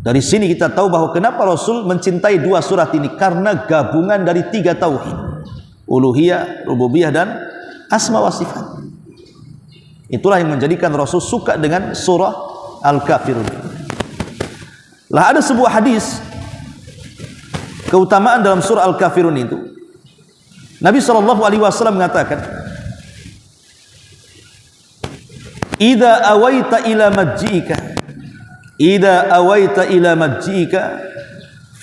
Dari sini kita tahu bahwa kenapa Rasul mencintai dua surat ini, karena gabungan dari tiga tauhid, uluhiyah, rububiyah, dan asma wa sifat. Itulah yang menjadikan Rasul suka dengan surah Al-Kafirun. Lah ada sebuah hadis keutamaan dalam surah Al-Kafirun itu. Nabi SAW mengatakan, "Idza awaita ila majji'ika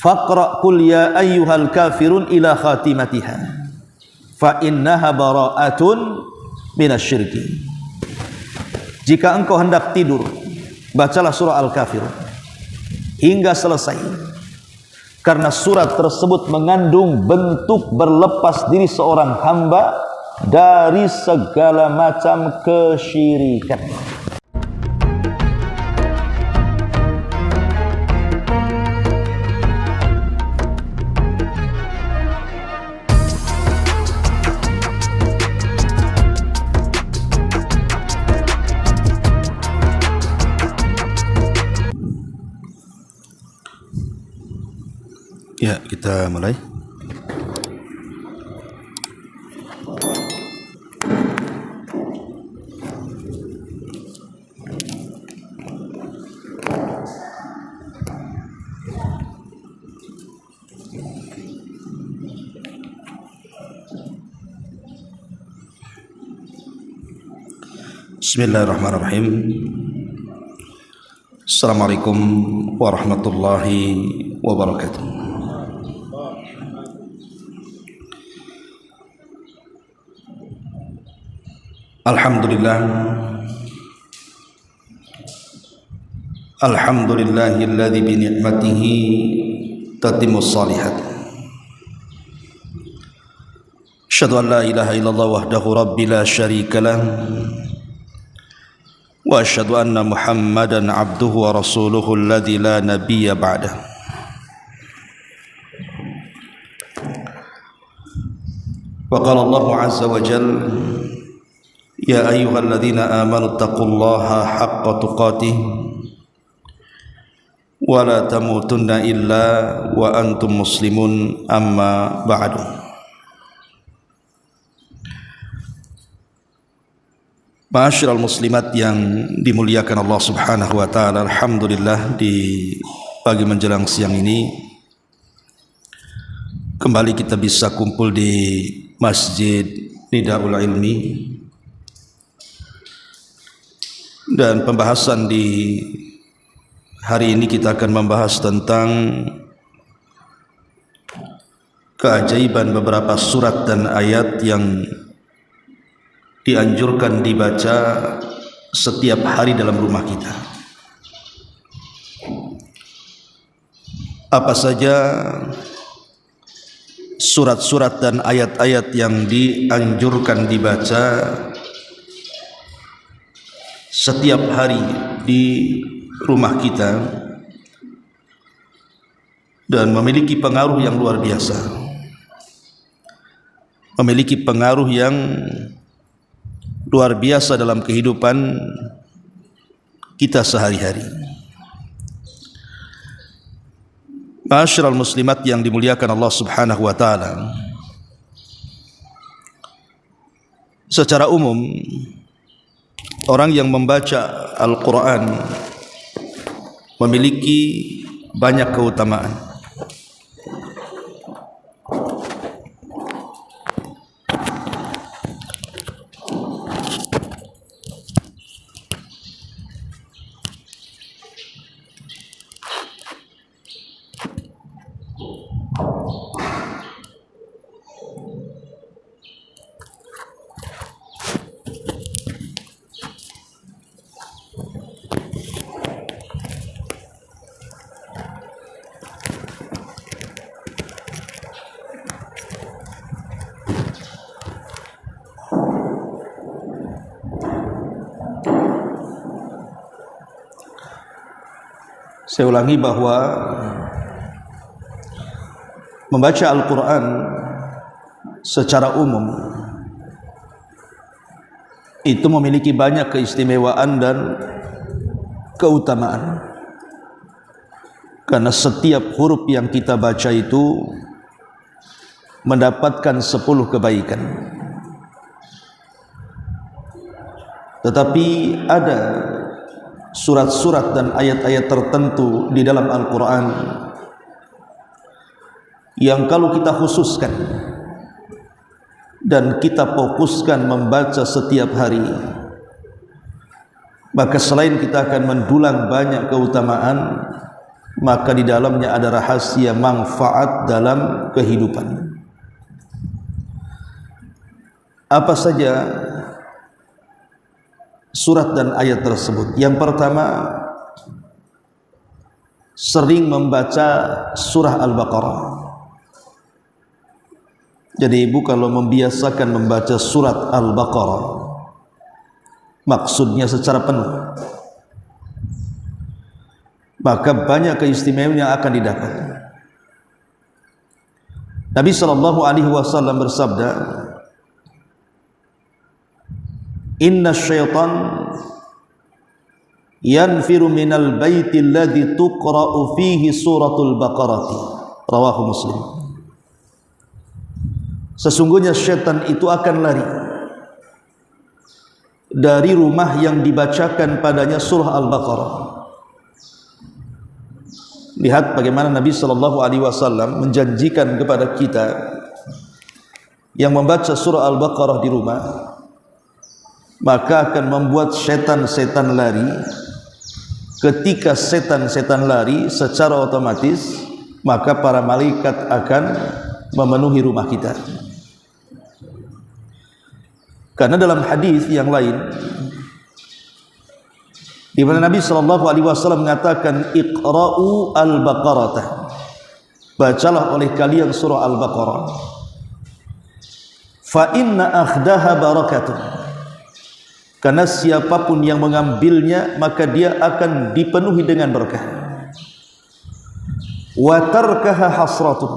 faqra qul ya ayyuhal kafirun ila khatimatiha fa innaha bara'atun minasyirki." Jika engkau hendak tidur, bacalah surah Al-Kafirun hingga selesai, karena surat tersebut mengandung bentuk berlepas diri seorang hamba dari segala macam kesyirikan. Ya, kita mulai. Bismillahirrahmanirrahim. Assalamualaikum warahmatullahi wabarakatuh. Alhamdulillahilladzi bi ni'matihi tatimmus shalihat. Asyhadu an la ilaha illallah wahdahu rabbi la syarika lah wa asyhadu anna Muhammadan abduhu wa rasuluhu alladzi la nabiyya ba'dah. Wa qala Allahu 'azza wa jalla, ya ayyuhalladzina amanu taqullaha haqqa tuqatih wa la tamutunna illa wa antum muslimun, amma ba'du. Ma'asyiral muslimat yang dimuliakan Allah Subhanahu wa taala, alhamdulillah di pagi menjelang siang ini kembali kita bisa kumpul di Masjid Nidaul Ilmi. Dan pembahasan di hari ini kita akan membahas tentang keajaiban beberapa surat dan ayat yang dianjurkan dibaca setiap hari dalam rumah kita. Apa saja surat-surat dan ayat-ayat yang dianjurkan dibaca setiap hari di rumah kita dan memiliki pengaruh yang luar biasa, memiliki pengaruh yang luar biasa dalam kehidupan kita sehari-hari. Ma'asyiral muslimat yang dimuliakan Allah Subhanahu wa taala, secara umum orang yang membaca Al-Quran memiliki banyak keutamaan. Saya ulangi bahwa membaca Al-Quran secara umum itu memiliki banyak keistimewaan dan keutamaan. Karena setiap huruf yang kita baca itu mendapatkan 10 kebaikan. Tetapi ada surat-surat dan ayat-ayat tertentu di dalam Al-Quran yang kalau kita khususkan dan kita fokuskan membaca setiap hari, maka selain kita akan mendulang banyak keutamaan, maka di dalamnya ada rahasia manfaat dalam kehidupan. Apa saja surat dan ayat tersebut? Yang pertama, sering membaca surah Al-Baqarah. Jadi ibu kalau membiasakan membaca surat Al-Baqarah, maksudnya secara penuh, maka banyak keistimewaan yang akan didapat. Nabi SAW bersabda, "Inna syaitan yanfiru minal baiti alladhi tuqra'u fihi suratul Baqarati." Rawahu Muslim. Sesungguhnya syaitan itu akan lari dari rumah yang dibacakan padanya surah Al-Baqarah. Lihat bagaimana Nabi SAW menjanjikan kepada kita yang membaca surah Al-Baqarah di rumah, maka akan membuat setan-setan lari. Ketika setan-setan lari secara otomatis, maka para malaikat akan memenuhi rumah kita. Karena dalam hadis yang lain di mana Nabi SAW mengatakan, "Iqra'u al-Baqarah." Bacalah oleh kalian surah Al-Baqarah. "Fa inna akhdaha barakatun." Karena siapapun yang mengambilnya maka dia akan dipenuhi dengan berkah. "Wa tarkaha hasratun."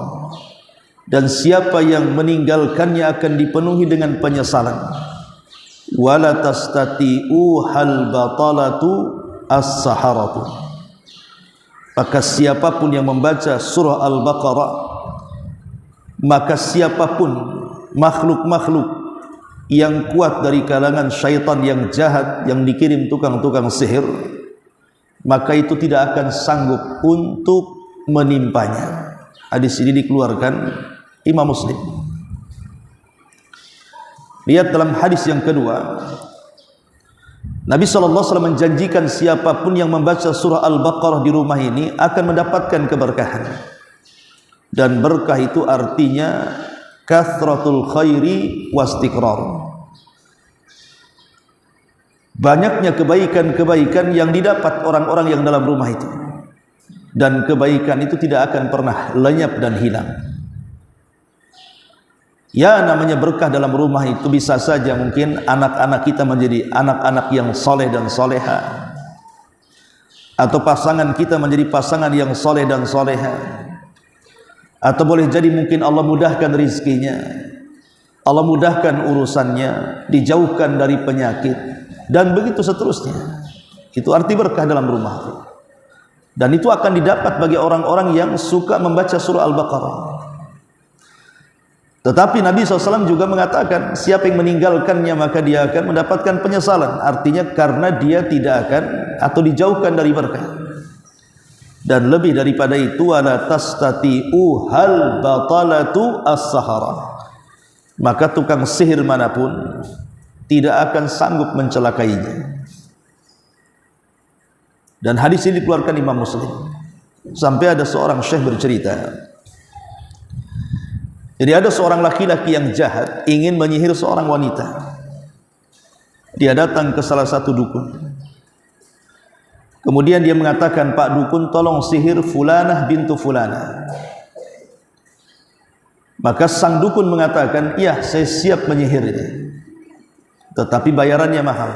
Dan siapa yang meninggalkannya akan dipenuhi dengan penyesalan. "Wala tastati'u hal batalatu as-saharatu." Maka siapapun yang membaca surah Al-Baqarah, maka siapapun makhluk-makhluk yang kuat dari kalangan syaitan yang jahat yang dikirim tukang-tukang sihir, maka itu tidak akan sanggup untuk menimpanya. Hadis ini dikeluarkan Imam Muslim. Lihat dalam hadis yang kedua, Nabi SAW menjanjikan siapapun yang membaca surah Al-Baqarah di rumah ini akan mendapatkan keberkahan. Dan berkah itu artinya kathratul khairi wastiqrar. Banyaknya kebaikan-kebaikan yang didapat orang-orang yang dalam rumah itu. Dan kebaikan itu tidak akan pernah lenyap dan hilang. Ya, namanya berkah dalam rumah itu bisa saja mungkin anak-anak kita menjadi anak-anak yang soleh dan soleha, atau pasangan kita menjadi pasangan yang soleh dan soleha, atau boleh jadi mungkin Allah mudahkan rizkinya, Allah mudahkan urusannya, dijauhkan dari penyakit, dan begitu seterusnya. Itu arti berkah dalam rumah itu. Dan itu akan didapat bagi orang-orang yang suka membaca surah Al-Baqarah. Tetapi Nabi SAW juga mengatakan, siapa yang meninggalkannya maka dia akan mendapatkan penyesalan. Artinya karena dia tidak akan atau dijauhkan dari berkah. Dan lebih daripada itu, wala tastati'u hal batalatu as-sahara. Maka tukang sihir manapun tidak akan sanggup mencelakainya. Dan hadis ini dikeluarkan Imam Muslim. Sampai ada seorang syekh bercerita, jadi ada seorang laki-laki yang jahat ingin menyihir seorang wanita. Dia datang ke salah satu dukun. Kemudian dia mengatakan, "Pak dukun, tolong sihir fulanah bintu fulanah." Maka sang dukun mengatakan, "Iya, saya siap menyihirnya, tetapi bayarannya mahal."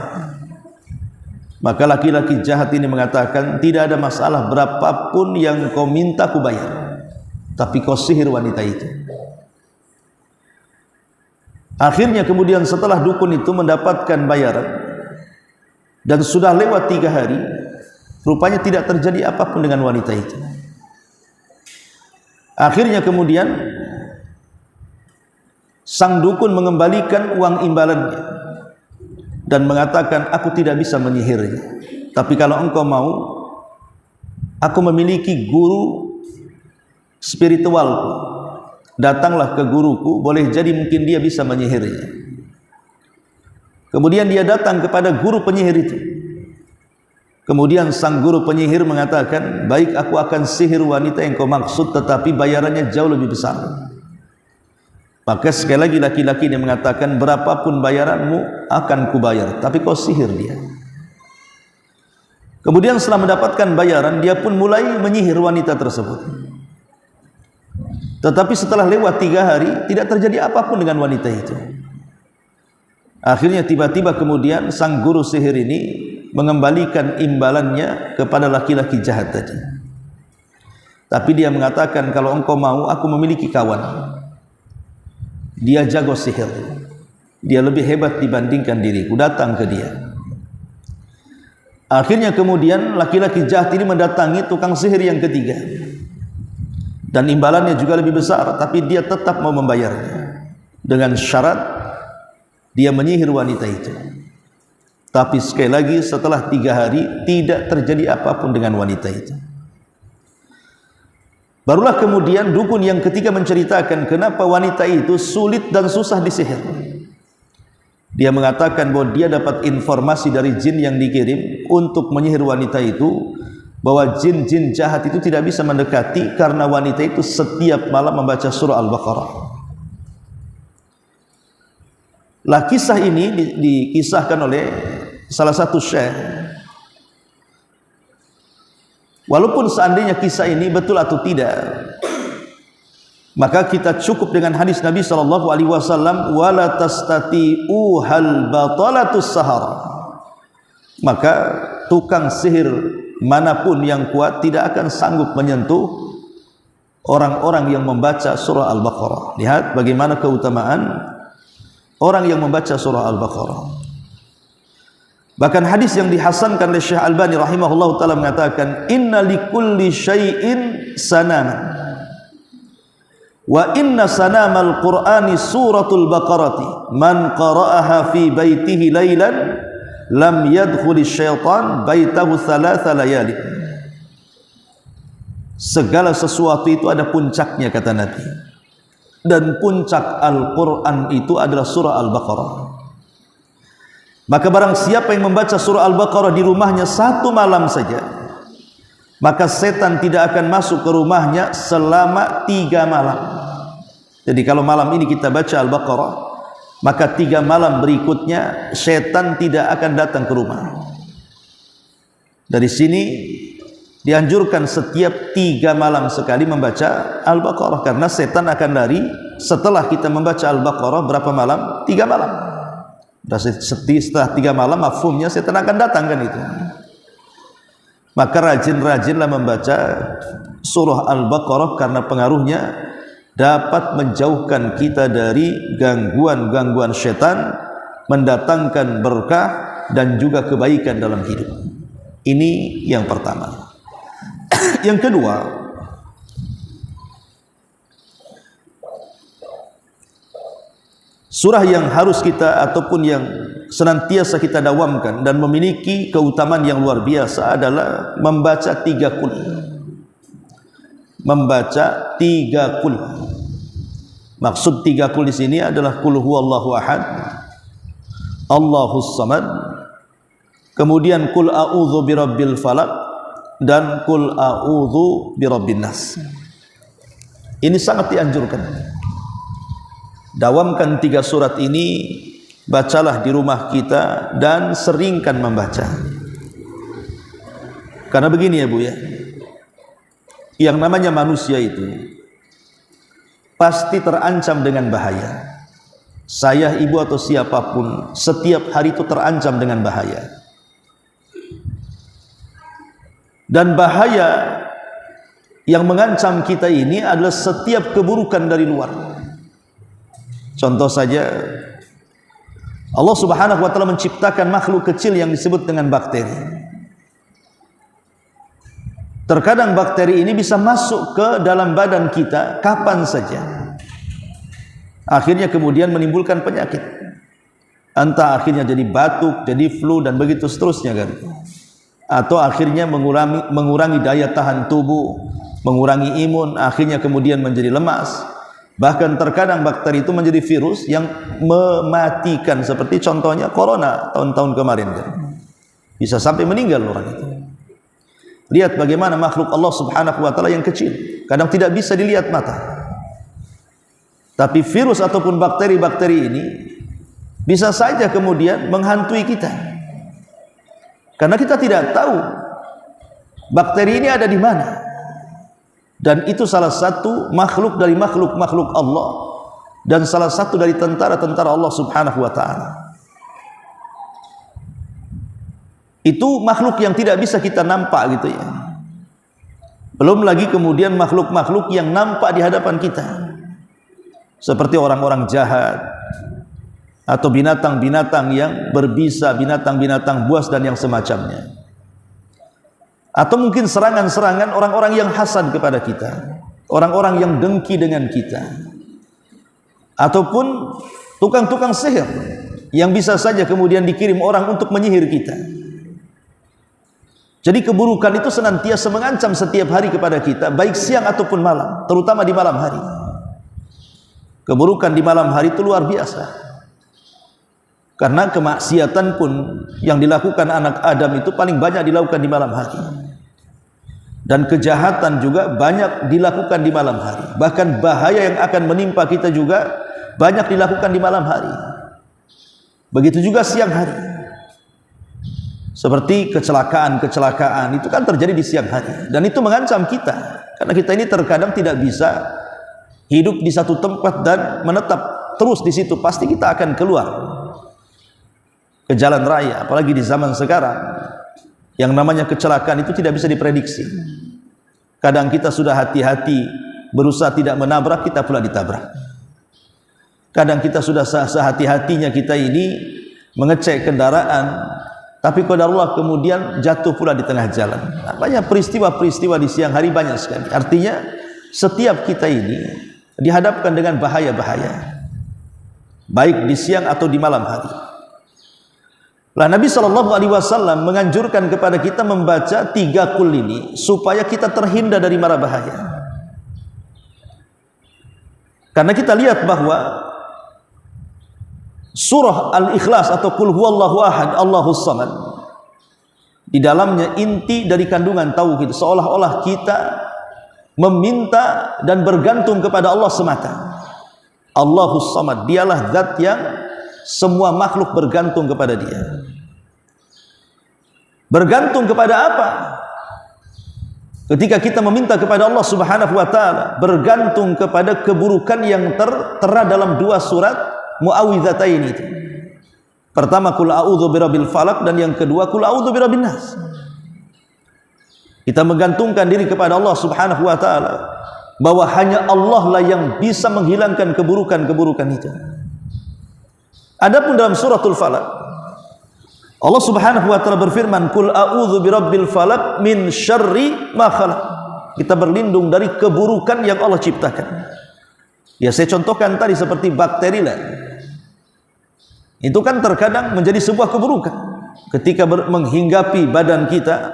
Maka laki-laki jahat ini mengatakan, "Tidak ada masalah, berapapun yang kau minta ku bayar, tapi kau sihir wanita itu." Akhirnya kemudian setelah dukun itu mendapatkan bayaran dan sudah lewat 3 hari, rupanya tidak terjadi apapun dengan wanita itu. Akhirnya kemudian sang dukun mengembalikan uang imbalannya dan mengatakan, aku tidak bisa menyihirnya, tapi kalau engkau mau, aku memiliki guru spiritualku, datanglah ke guruku, boleh jadi mungkin dia bisa menyihirnya. Kemudian dia datang kepada guru penyihir itu. Kemudian sang guru penyihir mengatakan, baik, aku akan sihir wanita yang kau maksud, tetapi bayarannya jauh lebih besar. Maka sekali lagi laki-laki ini mengatakan, berapapun bayaranmu akan kubayar, tapi kau sihir dia. Kemudian setelah mendapatkan bayaran, dia pun mulai menyihir wanita tersebut. Tetapi setelah lewat 3 hari, tidak terjadi apapun dengan wanita itu. Akhirnya tiba-tiba kemudian sang guru sihir ini mengembalikan imbalannya kepada laki-laki jahat tadi. Tapi dia mengatakan, kalau engkau mau, aku memiliki kawan. Dia jago sihir. Dia lebih hebat dibandingkan diriku. Datang ke dia. Akhirnya kemudian laki-laki jahat ini mendatangi tukang sihir yang ketiga. Dan imbalannya juga lebih besar, tapi dia tetap mau membayarnya. Dengan syarat dia menyihir wanita itu. Tapi sekali lagi setelah 3 hari tidak terjadi apapun dengan wanita itu. Barulah kemudian dukun yang ketiga menceritakan kenapa wanita itu sulit dan susah disihir. Dia mengatakan bahwa dia dapat informasi dari jin yang dikirim untuk menyihir wanita itu, bahwa jin-jin jahat itu tidak bisa mendekati karena wanita itu setiap malam membaca surah Al-Baqarah. Lah kisah ini dikisahkan oleh salah satu syekh. Walaupun seandainya kisah ini betul atau tidak, maka kita cukup dengan hadis Nabi SAW, wala tastati'u hal batalatus sahara. Maka tukang sihir manapun yang kuat tidak akan sanggup menyentuh orang-orang yang membaca surah Al-Baqarah. Lihat bagaimana keutamaan orang yang membaca surah Al-Baqarah. Bahkan hadis yang dihasankan oleh Syekh Albani rahimahullah ta'ala mengatakan, inna likulli syai'in sanaman, wa inna sanamal qur'ani suratul baqarati, man qara'aha fi baitihi laylan lam yadkhuli syaitan baitahu thalatha layali. Segala sesuatu itu ada puncaknya, kata Nabi, dan puncak Al-Quran itu adalah surah Al-Baqarah. Maka barang siapa yang membaca surah Al-Baqarah di rumahnya 1 malam saja, maka setan tidak akan masuk ke rumahnya selama 3 malam. Jadi kalau malam ini kita baca Al-Baqarah, maka 3 malam berikutnya setan tidak akan datang ke rumah. Dari sini dianjurkan setiap 3 malam sekali membaca Al-Baqarah, karena setan akan lari setelah kita membaca Al-Baqarah berapa malam? 3 malam. Setelah 3 malam mafhumnya setan akan datang, kan itu. Maka rajin-rajinlah membaca surah Al-Baqarah, karena pengaruhnya dapat menjauhkan kita dari gangguan-gangguan setan, mendatangkan berkah dan juga kebaikan dalam hidup. Ini yang pertama. Yang kedua, surah yang harus kita ataupun yang senantiasa kita dawamkan dan memiliki keutamaan yang luar biasa adalah membaca 3 qul. Membaca 3 qul. Maksud 3 qul di sini adalah qul huwallahu ahad, Allahus samad, kemudian qul a'udzu birabbil falaq, dan qul a'udzu birabbin nas. Ini sangat dianjurkan. Dawamkan 3 surat ini, bacalah di rumah kita dan seringkan membaca. Karena begini ya Bu ya, yang namanya manusia itu pasti terancam dengan bahaya. Saya, ibu atau siapapun setiap hari itu terancam dengan bahaya. Dan bahaya yang mengancam kita ini adalah setiap keburukan dari luar. Contoh saja, Allah Subhanahu wa ta'ala menciptakan makhluk kecil yang disebut dengan bakteri. Terkadang bakteri ini bisa masuk ke dalam badan kita kapan saja. Akhirnya kemudian menimbulkan penyakit. Entah akhirnya jadi batuk, jadi flu dan begitu seterusnya kan. Atau akhirnya mengurangi daya tahan tubuh, mengurangi imun, akhirnya kemudian menjadi lemas. Bahkan terkadang bakteri itu menjadi virus yang mematikan, seperti contohnya corona tahun-tahun kemarin kan. Bisa sampai meninggal orang itu. Lihat bagaimana makhluk Allah Subhanahu wa taala yang kecil, kadang tidak bisa dilihat mata. Tapi virus ataupun bakteri-bakteri ini bisa saja kemudian menghantui kita. Karena kita tidak tahu bakteri ini ada di mana. Dan itu salah satu makhluk dari makhluk-makhluk Allah dan salah satu dari tentara-tentara Allah Subhanahu wa taala. Itu makhluk yang tidak bisa kita nampak gitu ya. Belum lagi kemudian makhluk-makhluk yang nampak di hadapan kita. Seperti orang-orang jahat atau binatang-binatang yang berbisa, binatang-binatang buas dan yang semacamnya. Atau mungkin serangan-serangan orang-orang yang hasad kepada kita, orang-orang yang dengki dengan kita. Ataupun tukang-tukang sihir yang bisa saja kemudian dikirim orang untuk menyihir kita. Jadi keburukan itu senantiasa mengancam setiap hari kepada kita, baik siang ataupun malam, terutama di malam hari. Keburukan di malam hari itu luar biasa. Karena kemaksiatan pun yang dilakukan anak Adam itu paling banyak dilakukan di malam hari. Dan kejahatan juga banyak dilakukan di malam hari. Bahkan bahaya yang akan menimpa kita juga banyak dilakukan di malam hari. Begitu juga siang hari. Seperti kecelakaan-kecelakaan itu kan terjadi di siang hari, dan itu mengancam kita karena kita ini terkadang tidak bisa hidup di satu tempat dan menetap terus di situ. Pasti kita akan keluar ke jalan raya, apalagi di zaman sekarang yang namanya kecelakaan itu tidak bisa diprediksi. Kadang kita sudah hati-hati berusaha tidak menabrak, kita pula ditabrak. Kadang kita sudah sehati-hatinya kita ini mengecek kendaraan, tapi qadarullah kemudian jatuh pula di tengah jalan. Nah, banyak peristiwa-peristiwa di siang hari, banyak sekali. Artinya setiap kita ini dihadapkan dengan bahaya-bahaya, baik di siang atau di malam hari. Lah Nabi SAW menganjurkan kepada kita membaca 3 kul ini supaya kita terhindar dari mara bahaya. Karena kita lihat bahwa surah Al-Ikhlas atau Qul Huwallahu Ahad, Allahus Samad, di dalamnya inti dari kandungan tauhid, seolah-olah kita meminta dan bergantung kepada Allah semata. Allahus Samad, dialah zat yang semua makhluk bergantung kepada dia. Bergantung kepada apa? Ketika kita meminta kepada Allah Subhanahu wa taala, bergantung kepada keburukan yang tertera dalam 2 surat Muawwidzatain itu. Pertama Qul a'udzu birabbil falaq, dan yang kedua Qul a'udzu birabbin nas. Kita menggantungkan diri kepada Allah Subhanahu wa taala bahwa hanya Allah lah yang bisa menghilangkan keburukan-keburukan itu. Adapun dalam suratul Falaq, Allah Subhanahu wa taala berfirman, "Qul a'udzu birabbil falaq min syarri ma khalaq." Kita berlindung dari keburukan yang Allah ciptakan. Ya, saya contohkan tadi seperti bakteri lah. Itu kan terkadang menjadi sebuah keburukan. Ketika menghinggapi badan kita,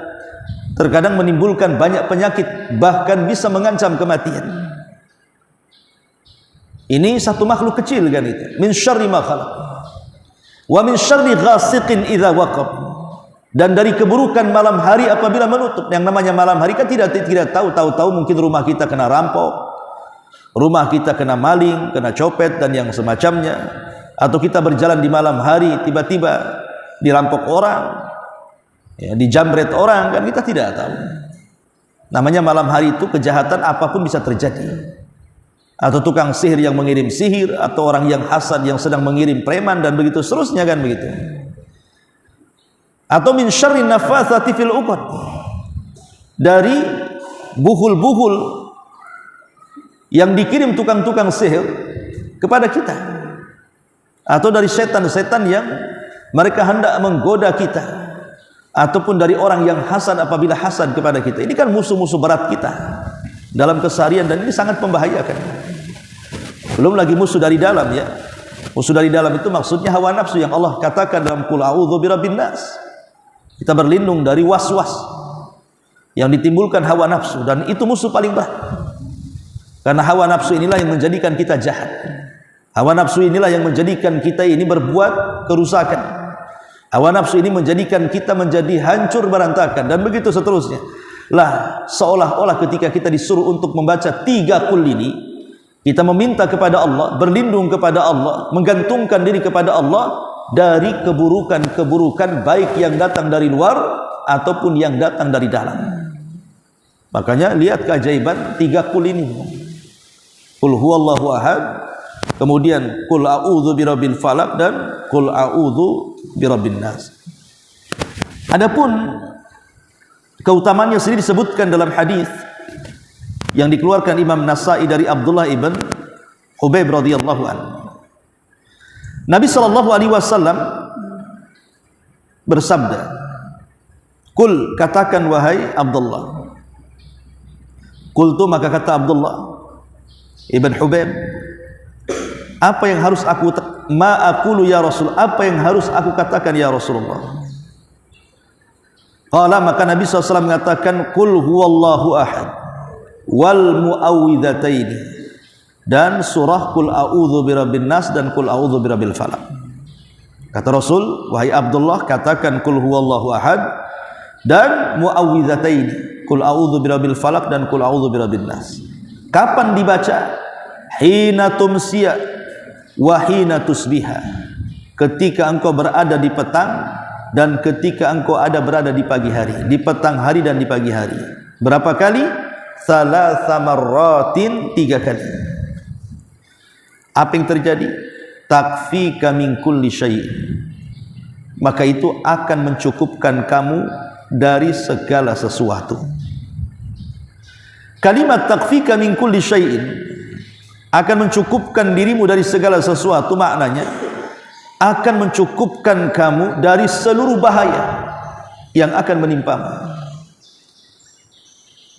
terkadang menimbulkan banyak penyakit, bahkan bisa mengancam kematian. Ini satu makhluk kecil kan itu. Min syarri ma khalaq. Wa min syarri ghasiqin idza waqab. Dan dari keburukan malam hari apabila menutup. Yang namanya malam hari kan tidak tahu mungkin rumah kita kena rampok, rumah kita kena maling, kena copet dan yang semacamnya. Atau kita berjalan di malam hari tiba-tiba dirampok orang, ya, dijamret orang, kan kita tidak tahu. Namanya malam hari itu kejahatan apapun bisa terjadi. Atau tukang sihir yang mengirim sihir, atau orang yang hasad yang sedang mengirim preman dan begitu seterusnya kan begitu. Atau min syarri nafatsati fil uqad, dari buhul-buhul yang dikirim tukang-tukang sihir kepada kita, atau dari setan-setan yang mereka hendak menggoda kita ataupun dari orang yang hasad apabila hasad kepada kita. Ini kan musuh-musuh berat kita dalam keseharian, dan ini sangat membahayakan. Belum lagi musuh dari dalam, ya. Musuh dari dalam itu maksudnya hawa nafsu yang Allah katakan dalam Qul a'udzu birabbin nas. Kita berlindung dari was-was yang ditimbulkan hawa nafsu, dan itu musuh paling berat. Karena hawa nafsu inilah yang menjadikan kita jahat. Hawa nafsu inilah yang menjadikan kita ini berbuat kerusakan. Hawa nafsu ini menjadikan kita menjadi hancur berantakan, dan begitu seterusnya. Lah, seolah-olah ketika kita disuruh untuk membaca 3 qul ini, kita meminta kepada Allah, berlindung kepada Allah, menggantungkan diri kepada Allah dari keburukan-keburukan baik yang datang dari luar ataupun yang datang dari dalam. Makanya lihat keajaiban 3 qul ini. Qul huwallahu ahad, kemudian qul a'udzu birabbil falaq, dan qul a'udzu birabbin nas. Adapun keutamaannya sendiri disebutkan dalam hadis yang dikeluarkan Imam Nasa'i dari Abdullah ibn Hubayb radhiyallahu anhu. Nabi sallallahu alaihi wasallam bersabda, "Qul," katakan wahai Abdullah. Qultu, maka kata Abdullah ibn Hubayb, apa yang harus aku ma aqulu ya Rasul, apa yang harus aku katakan ya Rasulullah? Qala, maka Nabi SAW mengatakan, qul huwallahu ahad wal muawwidhataini, dan surah qul a'udzu birabbin nas dan qul a'udzu birabbil falaq. Kata Rasul, wahai Abdullah, katakan qul huwallahu ahad dan muawwidhataini, qul a'udzu birabbil falaq dan qul a'udzu birabbin nas. Kapan dibaca? Hina tumsiya wa hina tusbiha, ketika engkau berada di petang dan ketika engkau berada di pagi hari, di petang hari dan di pagi hari. Berapa kali? Thalatha marratin, 3 kali. Apa yang terjadi? Takfika min kulli syai', maka itu akan mencukupkan kamu dari segala sesuatu. Kalimat takfika min kulli syai'in, akan mencukupkan dirimu dari segala sesuatu, maknanya akan mencukupkan kamu dari seluruh bahaya yang akan menimpamu.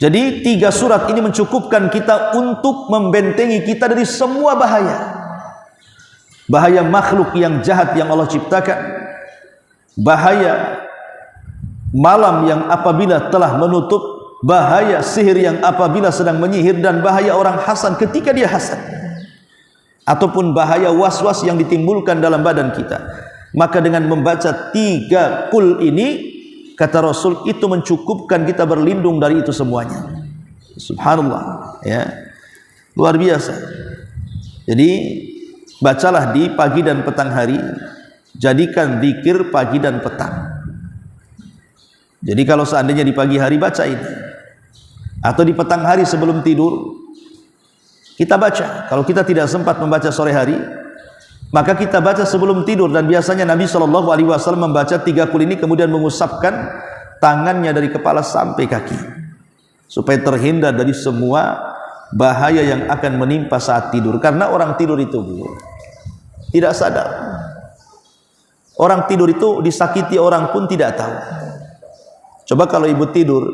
Jadi 3 surat ini mencukupkan kita untuk membentengi kita dari semua bahaya. Bahaya makhluk yang jahat yang Allah ciptakan, bahaya malam yang apabila telah menutup, bahaya sihir yang apabila sedang menyihir, dan bahaya orang hasad ketika dia hasad, ataupun bahaya was-was yang ditimbulkan dalam badan kita. Maka dengan membaca 3 qul ini, kata Rasul, itu mencukupkan kita berlindung dari itu semuanya. Subhanallah, ya, luar biasa. Jadi bacalah di pagi dan petang hari, jadikan zikir pagi dan petang. Jadi kalau seandainya di pagi hari baca ini, atau di petang hari sebelum tidur kita baca. Kalau kita tidak sempat membaca sore hari, maka kita baca sebelum tidur. Dan biasanya Nabi SAW membaca 3 qul ini kemudian mengusapkan tangannya dari kepala sampai kaki, supaya terhindar dari semua bahaya yang akan menimpa saat tidur. Karena orang tidur itu tidak sadar. Orang tidur itu disakiti orang pun tidak tahu. Coba kalau ibu tidur,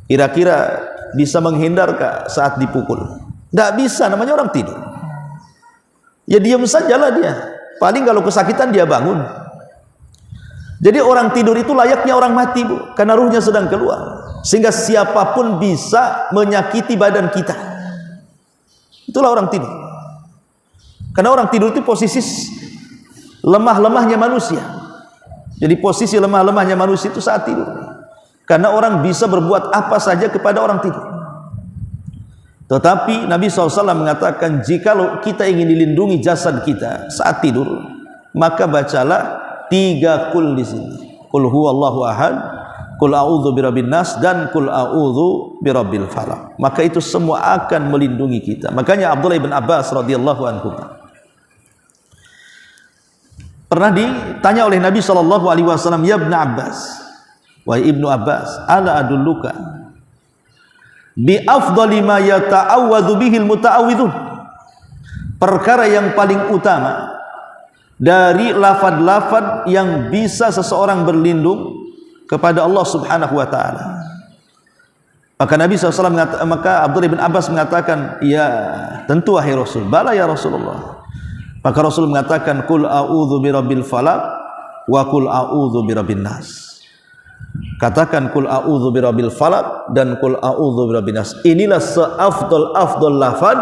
kira-kira bisa menghindarkah saat dipukul? Tidak bisa, namanya orang tidur. Ya diam sajalah dia. Paling kalau kesakitan dia bangun. Jadi orang tidur itu layaknya orang mati, Bu, karena ruhnya sedang keluar. Sehingga siapapun bisa menyakiti badan kita. Itulah orang tidur. Karena orang tidur itu posisi lemah-lemahnya manusia. Jadi posisi lemah-lemahnya manusia itu saat tidur. Karena orang bisa berbuat apa saja kepada orang tidur. Tetapi Nabi SAW mengatakan, jikalau kita ingin dilindungi jasad kita saat tidur, maka bacalah 3 qul di sini. Qul huwallahu ahad, qul a'udzu birabbin nas, dan qul a'udzu birabbil falaq. Maka itu semua akan melindungi kita. Makanya Abdullah bin Abbas radhiyallahu anhu pernah ditanya oleh Nabi SAW, ya Ibn Abbas, wahai Ibnu Abbas, ala adulluka bi afdali ma yata'awwadhu bihil muta'awwidun, perkara yang paling utama dari lafaz-lafaz yang bisa seseorang berlindung kepada Allah Subhanahu wa taala. Maka Nabi SAW maka Abdullah bin Abbas mengatakan, ya tentu wahai Rasul. Bala ya Rasulullah. Maka Rasul mengatakan, qul a'udzu birabbil falaq wa qul a'udzu birabbin nas. Katakan qul a'udzu birabbil falaq dan qul a'udzu birabbin nas. Inilah seafdal lafaz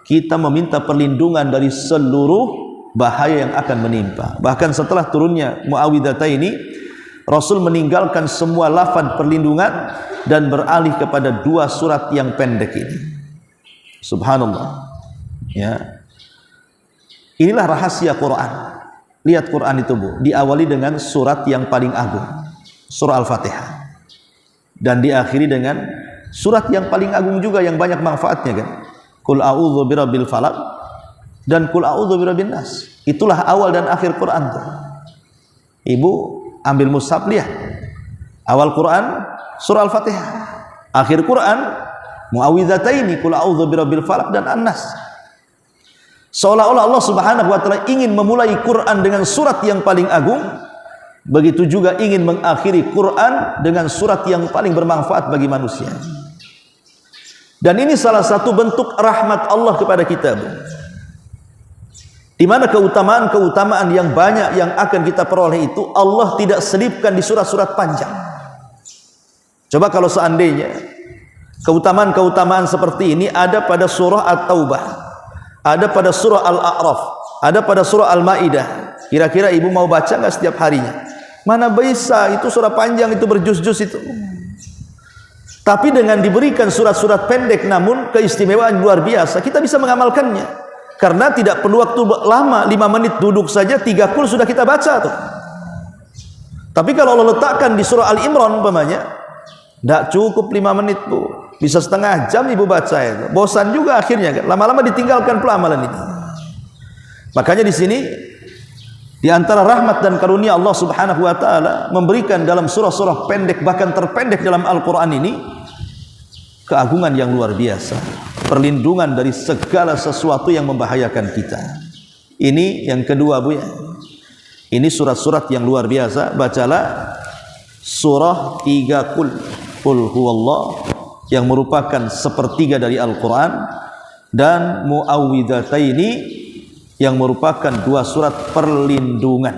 kita meminta perlindungan dari seluruh bahaya yang akan menimpa. Bahkan setelah turunnya Muawwidhataini, Rasul meninggalkan semua lafaz perlindungan dan beralih kepada 2 surat yang pendek ini. Subhanallah. Ya. Inilah rahasia Quran. Lihat Quran itu, Bu, diawali dengan surat yang paling agung, surah Al-Fatihah. Dan diakhiri dengan surat yang paling agung juga yang banyak manfaatnya kan. Qul a'udzu birabbil falaq dan qul a'udzu birabbin nas. Itulah awal dan akhir Quran tuh. Ibu ambil mushaf lihat. Awal Quran surah Al-Fatihah. Akhir Quran Muawwidhataini, qul a'udzu birabbil falaq dan An-Nas. Seolah-olah Allah Subhanahu wa taala ingin memulai Quran dengan surat yang paling agung, begitu juga ingin mengakhiri Quran dengan surat yang paling bermanfaat bagi manusia. Dan ini salah satu bentuk rahmat Allah kepada kita, Bu. Di mana keutamaan-keutamaan yang banyak yang akan kita peroleh itu Allah tidak selipkan di surat-surat panjang. Coba kalau seandainya keutamaan-keutamaan seperti ini ada pada surah At-Taubah, ada pada surah Al-A'raf, ada pada surah Al-Maidah, kira-kira ibu mau baca nggak setiap harinya? Mana bisa, itu surah panjang, itu berjuz-juz itu. Tapi dengan diberikan surat-surat pendek namun keistimewaan luar biasa, kita bisa mengamalkannya. Karena tidak perlu waktu lama, 5 menit duduk saja 3 kul sudah kita baca tuh. Tapi kalau Allah letakkan di surah Al-Imran umpamanya, tidak cukup 5 menit, Bu. Bisa setengah jam ibu baca itu. Bosan juga akhirnya kan. Lama-lama ditinggalkan pula amalan ini. Makanya di sini di antara rahmat dan karunia Allah Subhanahu wa taala memberikan dalam surah-surah pendek, bahkan terpendek dalam Al-Qur'an ini, keagungan yang luar biasa, perlindungan dari segala sesuatu yang membahayakan kita. Ini yang kedua, Bu ya. Ini surat-surat yang luar biasa. Bacalah surah 3 Qul huwallah yang merupakan sepertiga dari Al-Qur'an, dan Muawwidhataini yang merupakan 2 surat perlindungan.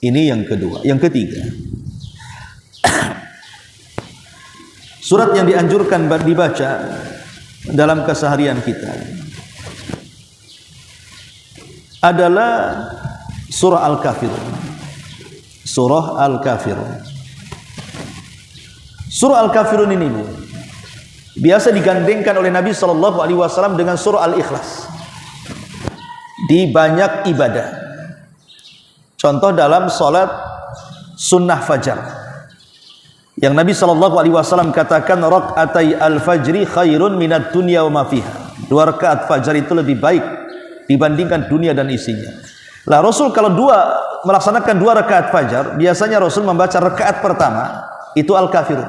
Ini yang kedua. Yang ketiga, surat yang dianjurkan dibaca dalam keseharian kita adalah surah Al-Kafirun. Surah Al-Kafirun. Surah Al-Kafirun ini, Bu, biasa digandengkan oleh Nabi SAW dengan surah Al-Ikhlas di banyak ibadah. Contoh dalam salat sunnah fajar, yang Nabi SAW katakan rakaatai al-fajri khairun minad dunya wa ma fiha. 2 rakaat fajar itu lebih baik dibandingkan dunia dan isinya. Lah Rasul kalau melaksanakan 2 rakaat fajar, biasanya Rasul membaca rakaat pertama itu Al-Kafirun,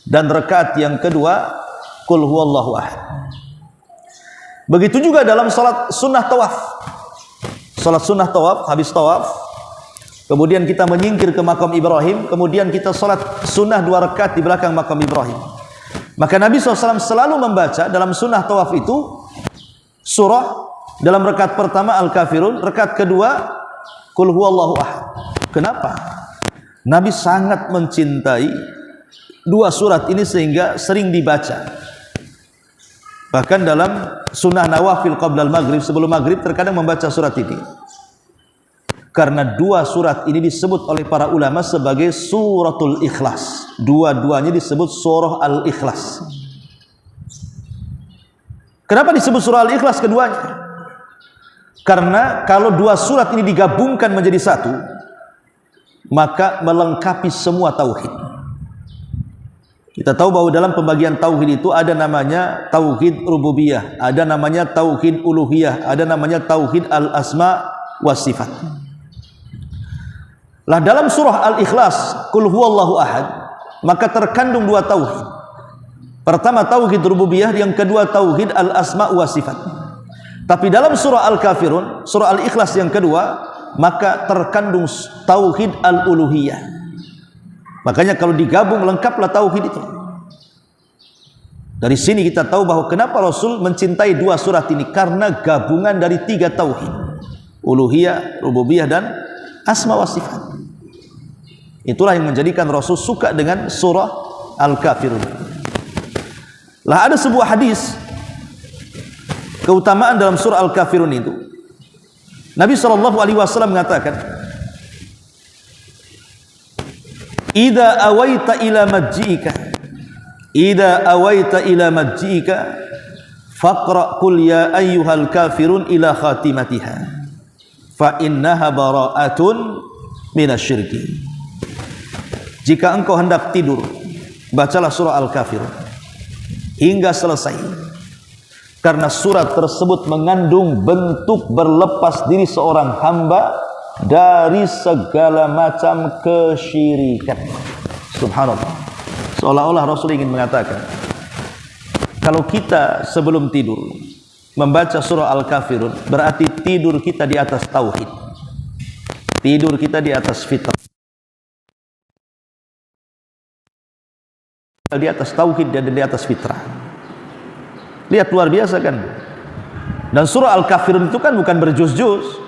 dan rakaat yang kedua Qul huwallahu ahad. Begitu juga dalam salat sunnah tawaf. Salat sunnah tawaf, habis tawaf kemudian kita menyingkir ke makam Ibrahim, kemudian kita salat sunnah 2 rakaat di belakang makam Ibrahim. Maka Nabi SAW selalu membaca dalam sunnah tawaf itu surah, dalam rakaat pertama Al-Kafirun, rakaat kedua Qul huwallahu ahad. Kenapa? Nabi sangat mencintai 2 surat ini sehingga sering dibaca. Bahkan dalam sunnah nawafil qabla al-maghrib, sebelum maghrib terkadang membaca surat ini. Karena 2 surat ini disebut oleh para ulama sebagai suratul ikhlas. Dua-duanya disebut surah al-ikhlas. Kenapa disebut surah al-ikhlas keduanya? Karena kalau 2 surat ini digabungkan menjadi satu, maka melengkapi semua tauhid. Kita tahu bahwa dalam pembagian tauhid itu ada namanya tauhid rububiyah, ada namanya tauhid uluhiyah, ada namanya tauhid al-asma wa sifat. Lah dalam surah Al-Ikhlas Qul huwallahu ahad, maka terkandung 2 tauhid. Pertama tauhid rububiyah, yang kedua tauhid al-asma wa sifat. Tapi dalam surah Al-Kafirun, surah Al-Ikhlas yang kedua, maka terkandung tauhid al-uluhiyah. Makanya kalau digabung lengkaplah tauhid itu. Dari sini kita tahu bahwa kenapa Rasul mencintai dua surat ini, karena gabungan dari tiga tauhid: uluhiyah, rububiyah, dan asma wa sifat. Itulah yang menjadikan Rasul suka dengan surah Al-Kafirun. Lah ada sebuah hadis keutamaan dalam surah Al-Kafirun itu. Nabi SAW mengatakan, "Idza awaita ila majji'ika, idza awaita ila majji'ika, faqra qul ya ayyuhal kafirun ila khatimatiha, fa innaha bara'atun minasyirki." Jika engkau hendak tidur, bacalah surah Al-Kafirun hingga selesai, karena surat tersebut mengandung bentuk berlepas diri seorang hamba dari segala macam kesyirikan. Subhanallah. Seolah-olah Rasul ingin mengatakan, kalau kita sebelum tidur membaca surah Al-Kafirun, berarti tidur kita di atas tauhid, tidur kita di atas fitrah, di atas tauhid dan di atas fitrah. Lihat, luar biasa kan. Dan surah Al-Kafirun itu kan bukan berjuz-juz.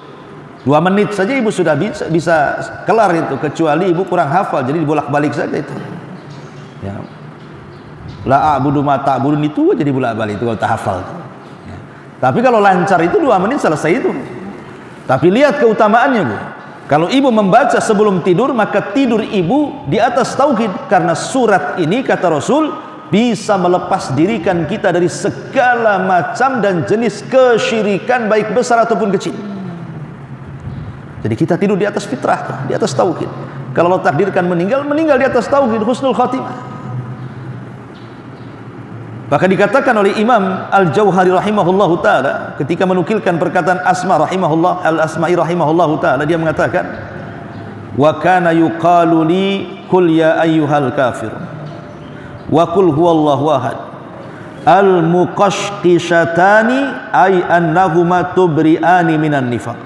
2 menit saja ibu sudah bisa kelar itu, kecuali ibu kurang hafal, jadi dibolak-balik saja itu. Ya. La a'budu ma ta'budun itu jadi bolak-balik itu kalau tak hafal. Ya. Tapi kalau lancar itu 2 menit selesai itu. Tapi lihat keutamaannya, Bu. Kalau ibu membaca sebelum tidur, maka tidur ibu di atas tauhid, karena surat ini kata Rasul bisa melepas dirikan kita dari segala macam dan jenis kesyirikan, baik besar ataupun kecil. Jadi kita tidur di atas fitrah, di atas tauhid. Kalau Allah takdirkan meninggal, meninggal di atas tauhid, husnul khatimah. Maka dikatakan oleh Imam Al-Jauhari rahimahullahu ta'ala ketika menukilkan perkataan Asma rahimahullah, Al-Asma'i rahimahullahu ta'ala, dia mengatakan, wa kana yuqalu li kul ya ayyuhal kafirun wa qul huwallahu ahad al-muqashqishatani ay annahuma tubri'ani minan nifaq.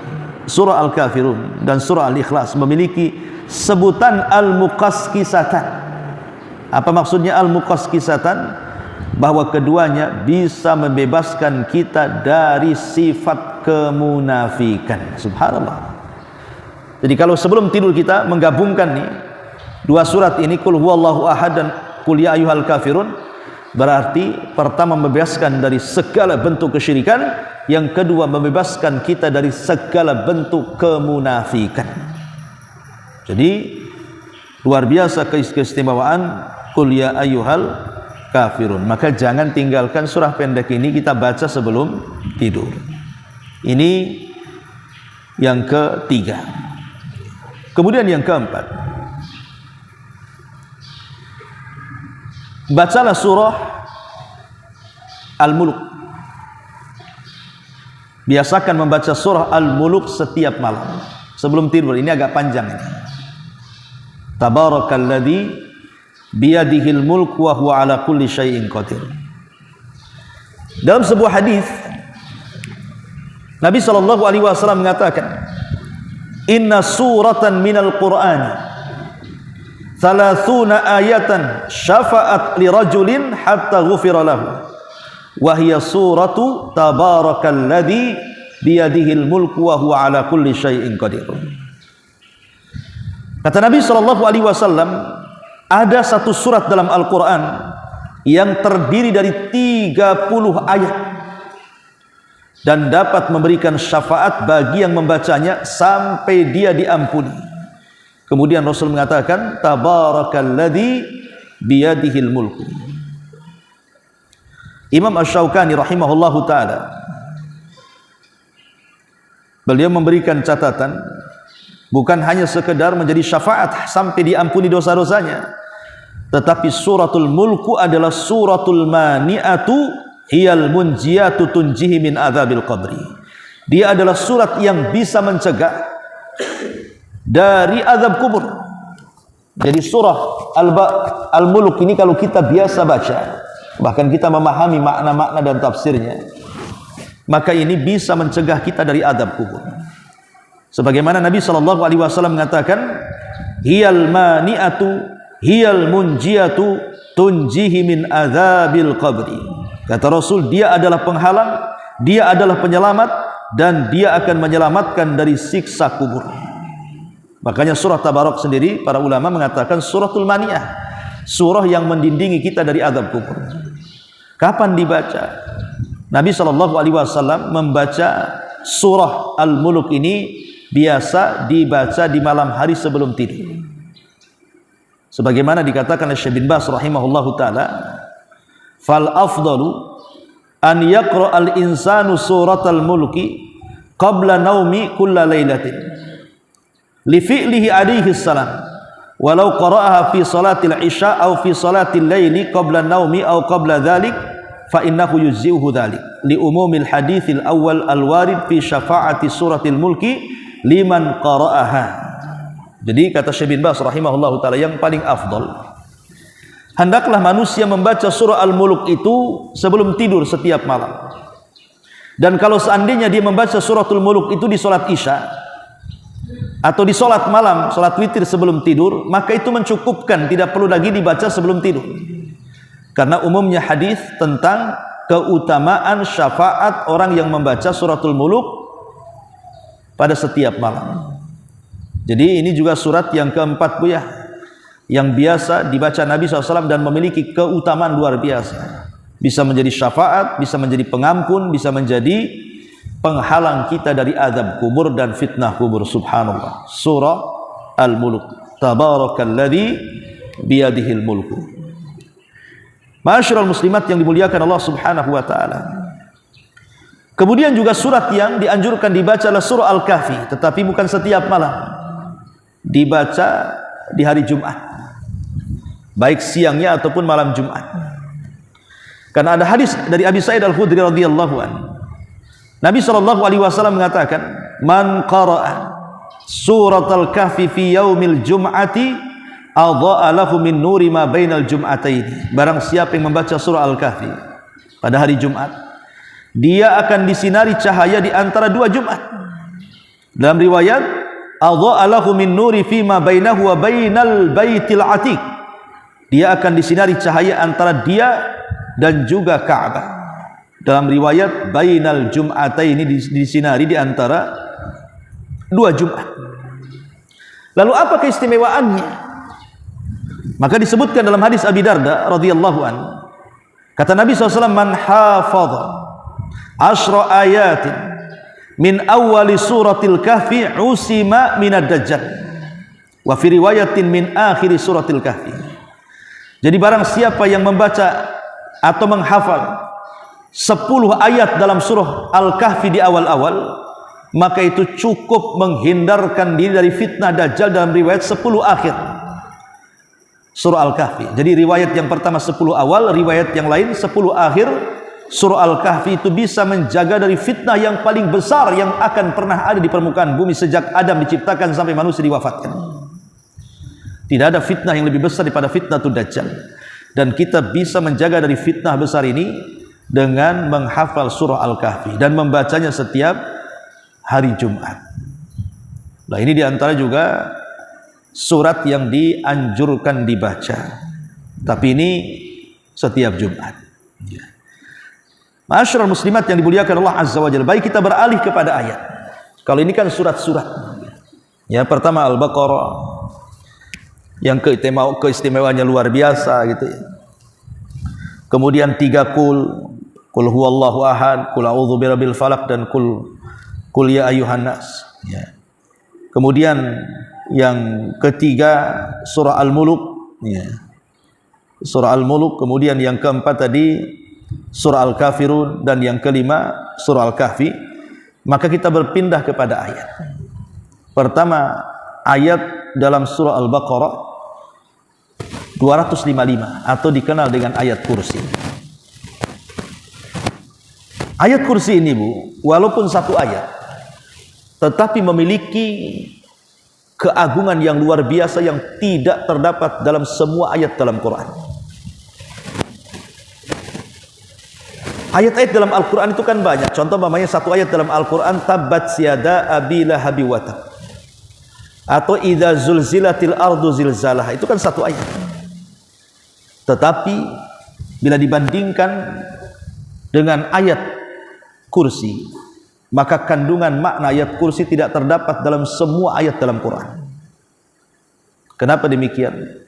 Surah Al-Kafirun dan surah Al-Ikhlas memiliki sebutan al-muqashqisatan. Apa maksudnya al-muqashqisatan? Bahwa keduanya bisa membebaskan kita dari sifat kemunafikan. Subhanallah. Jadi kalau sebelum tidur kita menggabungkan nih dua surat ini, qul huwallahu ahad dan qul ya ayyuhal kafirun, berarti pertama membebaskan dari segala bentuk kesyirikan, yang kedua membebaskan kita dari segala bentuk kemunafikan. Jadi luar biasa keistimewaan qul ya ayyuhal kafirun. Maka jangan tinggalkan surah pendek ini, kita baca sebelum tidur. Ini yang ketiga. Kemudian yang keempat, bacalah surah Al-Mulk. Biasakan membaca surah Al-Mulk setiap malam sebelum tidur. Ini agak panjang ini. Tabarakalladzi biyadihil mulk wa huwa ala kulli syai'in qadir. Dalam sebuah hadis Nabi SAW mengatakan, inna suratan minal qur'ani 30 ayatan syafa'at li rajulin hatta ghufira lahu wa hiya suratu tabarakalladzi biyadihil mulku wa huwa ala kulli syai'in qadir. Kata Nabi SAW, ada satu surat dalam Al-Quran yang terdiri dari 30 ayat dan dapat memberikan syafaat bagi yang membacanya sampai dia diampuni. Kemudian Rasul mengatakan, tabarakalladzi biyadihil mulku. Imam Asy-Syaukani rahimahullahu ta'ala, beliau memberikan catatan, bukan hanya sekedar menjadi syafaat sampai diampuni dosa-dosanya, tetapi suratul mulku adalah suratul mani'atu hiyal munjiyatu tunjihi min adzabil qabri. Dia adalah surat yang bisa mencegah dari azab kubur. Jadi surah Al-Mulk ini kalau kita biasa baca, bahkan kita memahami makna-makna dan tafsirnya, maka ini bisa mencegah kita dari azab kubur. Sebagaimana Nabi SAW mengatakan, hiyal mani'atu hiyal munjiatu tunjihi min azabil qabri. Kata Rasul, dia adalah penghalang, dia adalah penyelamat, dan dia akan menyelamatkan dari siksa kubur. Makanya surah Tabarak sendiri para ulama mengatakan suratul mani'ah, surah yang mendindingi kita dari azab kubur. Kapan dibaca? Nabi SAW membaca surah Al-Mulk ini biasa dibaca di malam hari sebelum tidur. Sebagaimana dikatakan oleh Syekh bin Baz rahimahullahu taala, fal afdalu an yaqra al insanu suratal mulki qabla naumi kulla lailatin li fi'lihi alaihi salam walau qara'aha fi salatil isya aw fi salatil laili qabla naumi aw qabla dhalik fa innahu yujzi'uhu dhalik li umumil haditsil awwal al warid fi syafa'ati suratil mulki liman qara'aha. Jadi kata Syekh bin Baz rahimahullahu taala, yang paling afdal hendaklah manusia membaca surah Al-Mulk itu sebelum tidur setiap malam. Dan kalau seandainya dia membaca suratul Mulk itu di salat Isya atau di salat malam, salat witir sebelum tidur, maka itu mencukupkan, tidak perlu lagi dibaca sebelum tidur. Karena umumnya hadis tentang keutamaan syafaat orang yang membaca suratul Mulk pada setiap malam. Jadi ini juga surat yang keempat Bu ya, yang biasa dibaca Nabi SAW dan memiliki keutamaan luar biasa. Bisa menjadi syafaat, bisa menjadi pengampun, bisa menjadi penghalang kita dari azab kubur dan fitnah kubur. Subhanallah. Surah Al-Mulk. Tabarakalladzi biyadihil mulku. Ma'asyiral muslimat yang dimuliakan Allah Subhanahu wa taala. Kemudian juga surat yang dianjurkan dibaca adalah surah Al-Kahfi, tetapi bukan setiap malam. Dibaca di hari Jumat, baik siangnya ataupun malam Jumat. Karena ada hadis dari Abi Sa'id Al-Khudri radhiyallahu anhu, Nabi SAW mengatakan, man qara'a surat Al-Kahfi fi yaumil jum'ati adha'a lahu min nuri ma bainal jum'ataini. Barang siapa yang membaca surah Al-Kahfi pada hari Jumat, dia akan disinari cahaya di antara dua Jumat. Dalam riwayat, adha'a lahu min nuri fima bainahu wa bainal baitil atiq. Dia akan disinari cahaya antara dia dan juga Ka'bah. Dalam riwayat, bainal jum'ataini, disinari di antara dua Jumat. Lalu apa keistimewaannya? Maka disebutkan dalam hadis Abi Darda radhiyallahu anhu, kata Nabi SAW, man hafadha asyra ayatin min awwali suratil kahfi usima minad dajjal wa fi riwayatin min akhiri suratil kahfi. Jadi barang siapa yang membaca atau menghafal 10 ayat dalam surah Al-Kahfi di awal-awal, maka itu cukup menghindarkan diri dari fitnah dajjal. Dalam riwayat 10 akhir surah Al-Kahfi. Jadi riwayat yang pertama 10 awal, riwayat yang lain 10 akhir surah Al-Kahfi itu bisa menjaga dari fitnah yang paling besar yang akan pernah ada di permukaan bumi sejak Adam diciptakan sampai manusia diwafatkan. Tidak ada fitnah yang lebih besar daripada fitnah Dajjal. Dan kita bisa menjaga dari fitnah besar ini dengan menghafal surah Al-Kahfi dan membacanya setiap hari Jumat. Nah, ini diantara juga surat yang dianjurkan dibaca. Tapi ini setiap Jumat. Ma'asyiral muslimat yang dimuliakan Allah Azza wa Jalla. Baik, kita beralih kepada ayat. Kalau ini kan surat-surat. Ya, pertama Al-Baqarah, yang keistimewaannya luar biasa gitu ya. Kemudian 3 kul huwallahu ahad, kul a'udzu birabbil falaq, dan kul ya ayyuhan nas ya. Kemudian yang ketiga surah Al-Mulk ya. Surah Al-Mulk, kemudian yang keempat tadi surah Al-Kafirun, dan yang kelima surah Al-Kahfi. Maka kita berpindah kepada ayat. Pertama, ayat dalam surah Al-Baqarah 255 atau dikenal dengan ayat kursi. Ayat kursi ini Bu, walaupun satu ayat, tetapi memiliki keagungan yang luar biasa yang tidak terdapat dalam semua ayat dalam Quran. Ayat-ayat dalam Al-Quran itu kan banyak. Contoh namanya satu ayat dalam Al-Quran, tabbat siada abi lahabi wa tab, atau idza zulzilatil ardu zilzalah. Itu kan satu ayat. Tetapi bila dibandingkan dengan ayat kursi, maka kandungan makna ayat kursi tidak terdapat dalam semua ayat dalam Quran. Kenapa demikian?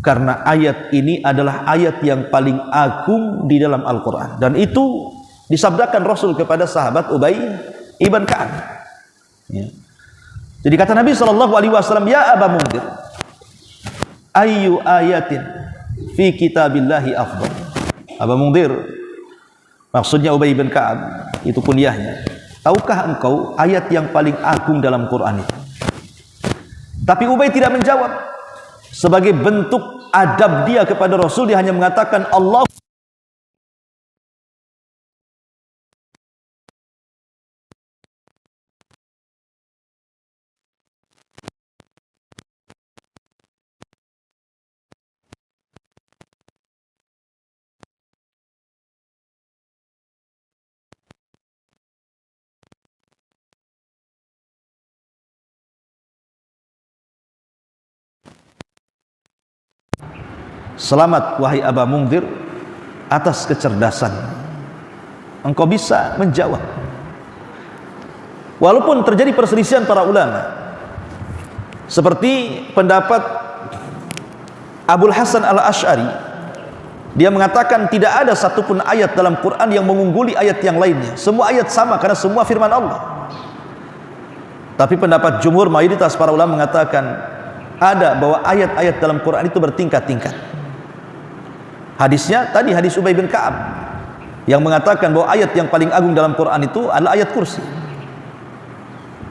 Karena ayat ini adalah ayat yang paling agung di dalam Al-Quran, dan itu disabdakan Rasul kepada sahabat Ubay ibn Ka'ab. Ya. Jadi kata Nabi SAW, ya Aba Mundhir, ayyu ayatin fi kitabillahi afdal. Aba Mundhir, maksudnya Ubay bin Ka'ab, itu kunyahnya. Tahukah engkau ayat yang paling agung dalam Quran itu? Tapi Ubay tidak menjawab. Sebagai bentuk adab dia kepada Rasul, dia hanya mengatakan Allah. Selamat wahai Aba Mundhir atas kecerdasan, engkau bisa menjawab. Walaupun terjadi perselisihan para ulama, seperti pendapat Abul Hasan al-Ash'ari, dia mengatakan tidak ada satupun ayat dalam Quran yang mengungguli ayat yang lainnya. Semua ayat sama karena semua firman Allah. Tapi pendapat jumhur mayoritas para ulama mengatakan ada, bahwa ayat-ayat dalam Quran itu bertingkat-tingkat. Hadisnya tadi hadis Ubay bin Ka'ab yang mengatakan bahwa ayat yang paling agung dalam Quran itu adalah ayat kursi,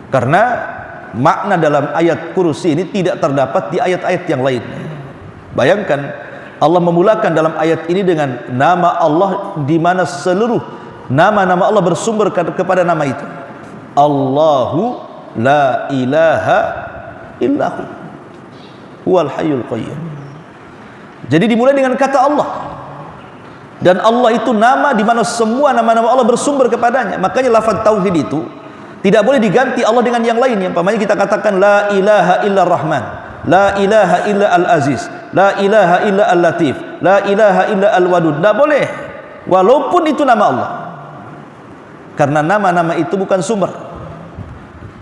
karena makna dalam ayat kursi ini tidak terdapat di ayat-ayat yang lain. Bayangkan Allah memulakan dalam ayat ini dengan nama Allah, di mana seluruh nama-nama Allah bersumber kepada nama itu. Allahu la ilaha illahu huwal hayyul qayyum. Jadi dimulai dengan kata Allah, dan Allah itu nama di mana semua nama-nama Allah bersumber kepadanya. Makanya lafaz tauhid itu tidak boleh diganti Allah dengan yang lain. Yang pamannya kita katakan la ilaha illa rahman, la ilaha illa al-aziz, la ilaha illa al-latif, la ilaha illa al-wadud. Tidak boleh, walaupun itu nama Allah, karena nama-nama itu bukan sumber,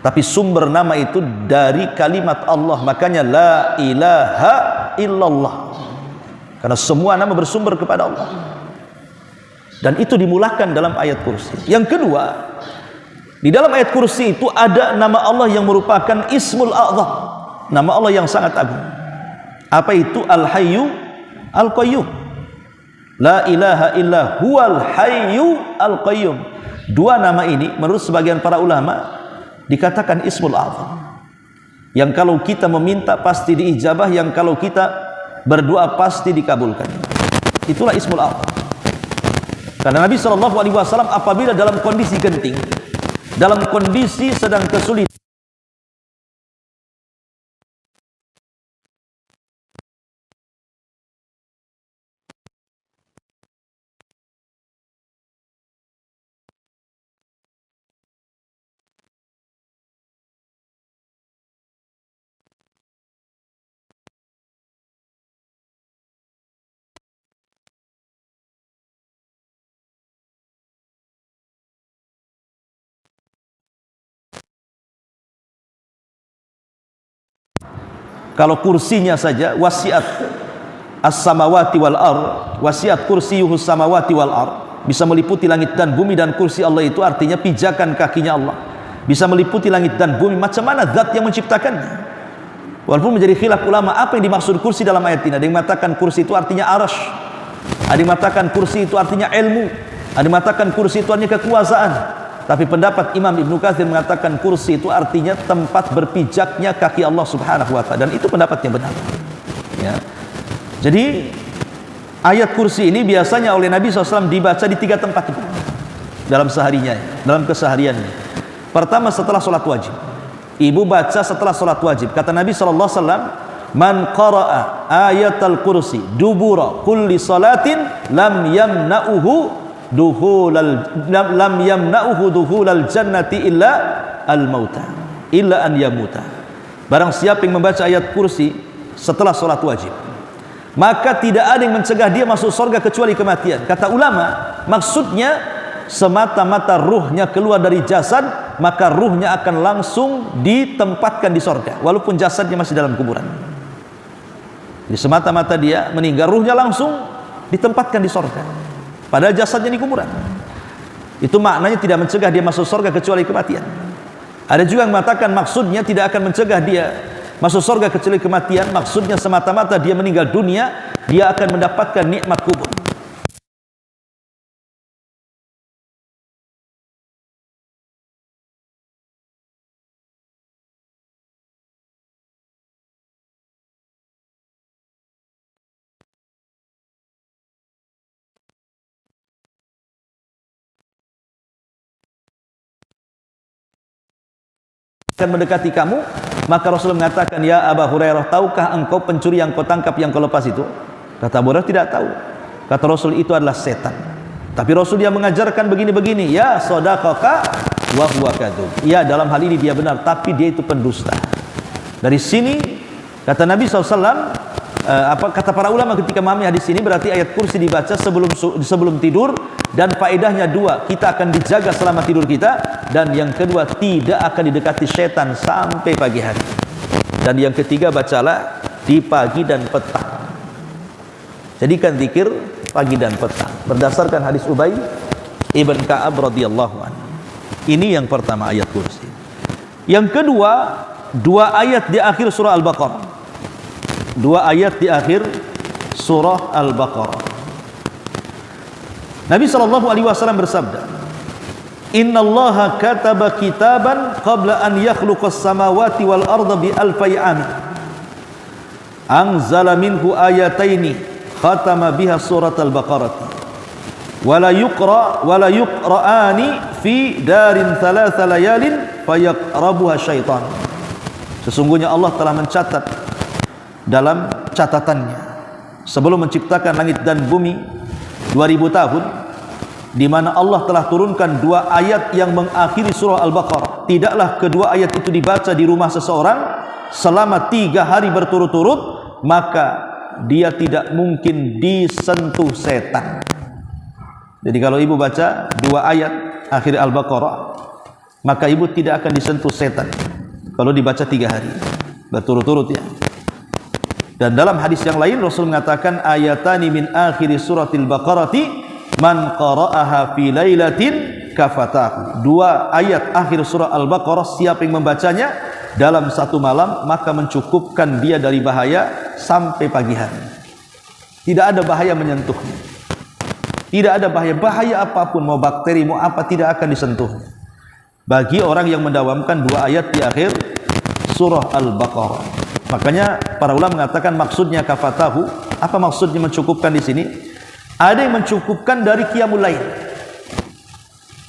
tapi sumber nama itu dari kalimat Allah. Makanya la ilaha illallah, karena semua nama bersumber kepada Allah, dan itu dimulakan dalam ayat kursi. Yang kedua, di dalam ayat kursi itu ada nama Allah yang merupakan Ismul A'zam, nama Allah yang sangat agung. Apa itu? Al-Hayyu Al-Qayyum. La ilaha illa huwal Hayyu Al-Qayyum. Dua nama ini menurut sebagian para ulama dikatakan Ismul A'zam, yang kalau kita meminta pasti diijabah, yang kalau kita berdoa pasti dikabulkan. Itulah Ismul A'zam. Karena Nabi SAW apabila dalam kondisi genting, dalam kondisi sedang kesulitan, kalau kursinya saja wasiat as-samawati wal ard, wasiat kursiyuhus samawati wal ard, bisa meliputi langit dan bumi, dan kursi Allah itu artinya pijakan kakinya Allah, bisa meliputi langit dan bumi. Macam mana zat yang menciptakannya? Walaupun menjadi khilaf ulama apa yang dimaksud kursi dalam ayat ini. Ada yang mengatakan kursi itu artinya arash, ada yang mengatakan kursi itu artinya ilmu, ada yang mengatakan kursi itu artinya kekuasaan. Tapi pendapat Imam Ibnu Katsir mengatakan kursi itu artinya tempat berpijaknya kaki Allah Subhanahu wa ta'ala, dan itu pendapat yang benar. Ya. Jadi ayat kursi ini biasanya oleh Nabi SAW dibaca di 3 tempat itu dalam seharinya, dalam kesehariannya. Pertama, setelah sholat wajib. Ibu baca setelah sholat wajib. Kata Nabi SAW, man qara'a ayatal kursi dubura kulli salatin lam yamna'uhu lam yamna'uhu dukhulal jannati illa al-mauta illa an yamuta. Barang siapa yang membaca ayat kursi setelah sholat wajib, maka tidak ada yang mencegah dia masuk surga kecuali kematian. Kata ulama, maksudnya semata-mata ruhnya keluar dari jasad, maka ruhnya akan langsung ditempatkan di surga walaupun jasadnya masih dalam kuburan. Jadi semata-mata dia meninggal, ruhnya langsung ditempatkan di surga padahal jasadnya di kuburan. Itu maknanya tidak mencegah dia masuk surga kecuali kematian. Ada juga yang mengatakan maksudnya tidak akan mencegah dia masuk surga kecuali kematian, maksudnya semata-mata dia meninggal dunia, dia akan mendapatkan nikmat kubur. Akan mendekati kamu, maka Rasul mengatakan, ya Abu Hurairah, tahukah engkau pencuri yang kau tangkap yang kau lepas itu? Kata Abu Hurairah, tidak tahu. Kata Rasul, itu adalah setan. Tapi Rasul dia mengajarkan begini-begini, ya sadaqaka wa huwa kadzub. Ya, dalam hal ini dia benar, tapi dia itu pendusta. Dari sini kata Nabi SAW, kata para ulama ketika memahami hadis ini, berarti ayat kursi dibaca sebelum tidur, dan faedahnya dua, kita akan dijaga selama tidur kita, dan yang kedua tidak akan didekati setan sampai pagi hari, dan yang ketiga bacalah di pagi dan petang. Jadikan zikir pagi dan petang berdasarkan hadis Ubay ibn Ka'ab radhiyallahu anhu. Ini yang pertama, ayat kursi. Yang kedua, dua ayat di akhir surah Al-Baqarah. Dua ayat di akhir surah Al-Baqarah. Nabi SAW bersabda, innallaha kataba kitaban qabla an yakhluqas samawati wal arda bi alfi amin, anzala minhu ayataini khatama biha surat al-baqarah, wala yuqra'ani fi darin thalatha layalin fayaqrabuha syaitan. Sesungguhnya Allah telah mencatat dalam catatannya sebelum menciptakan langit dan bumi 2000 tahun, di mana Allah telah turunkan dua ayat yang mengakhiri surah Al-Baqarah. Tidaklah kedua ayat itu dibaca di rumah seseorang selama 3 hari berturut-turut, maka dia tidak mungkin disentuh setan. Jadi kalau ibu baca dua ayat akhir Al-Baqarah, maka ibu tidak akan disentuh setan kalau dibaca 3 hari berturut-turut, ya. Dan dalam hadis yang lain Rasul mengatakan, ayatani min akhiri suratil Baqarati man qara'aha fi lailatin kafatahu. Dua ayat akhir surah Al-Baqarah, siapa yang membacanya dalam satu malam, maka mencukupkan dia dari bahaya sampai pagi hari. Tidak ada bahaya menyentuhnya. Tidak ada bahaya apapun, mau bakteri mau apa, tidak akan disentuhnya. Bagi orang yang mendawamkan dua ayat di akhir surah Al-Baqarah. Makanya para ulama mengatakan maksudnya kafatahu. Apa maksudnya mencukupkan di sini? Ada yang mencukupkan dari qiyamul lail.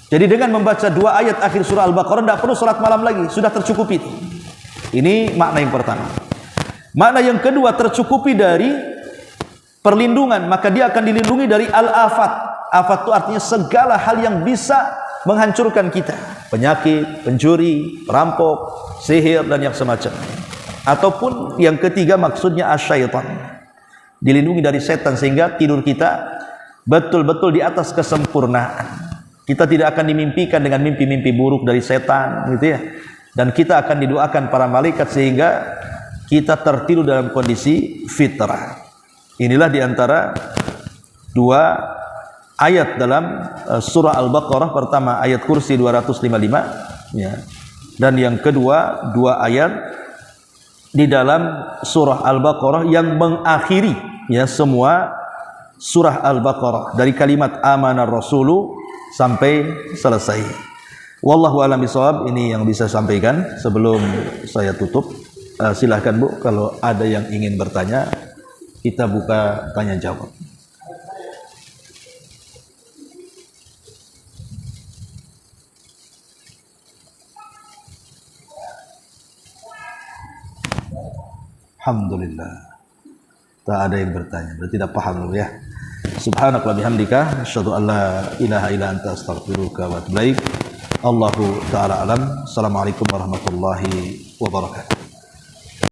Jadi dengan membaca dua ayat akhir surah Al-Baqarah tidak perlu salat malam lagi, sudah tercukupi. Ini makna yang pertama. Makna yang kedua, tercukupi dari perlindungan, maka dia akan dilindungi dari al-afat. Afat itu artinya segala hal yang bisa menghancurkan kita, penyakit, pencuri, perampok, sihir dan yang semacamnya. Ataupun yang ketiga maksudnya asyaitan, dilindungi dari setan sehingga tidur kita betul-betul di atas kesempurnaan. Kita tidak akan dimimpikan dengan mimpi-mimpi buruk dari setan, gitu ya. Dan kita akan didoakan para malaikat sehingga kita tertidur dalam kondisi fitrah. Inilah diantara dua ayat dalam surah Al-Baqarah. Pertama ayat kursi 255, ya. Dan yang kedua dua ayat di dalam surah Al-Baqarah yang mengakhiri, ya, semua surah Al-Baqarah dari kalimat amanar rasulu sampai selesai. Wallahu a'lam bishawab. Ini yang bisa sampaikan sebelum saya tutup. Silahkan Bu, kalau ada yang ingin bertanya, kita buka tanya jawab. Alhamdulillah, tak ada yang bertanya, berarti tidak paham dulu, ya. Subhanaka wa bihamdika asyhadu an la ilaha illa anta astaghfiruka wa atubu ilaik. Allahu taala alam. Assalamualaikum warahmatullahi wabarakatuh.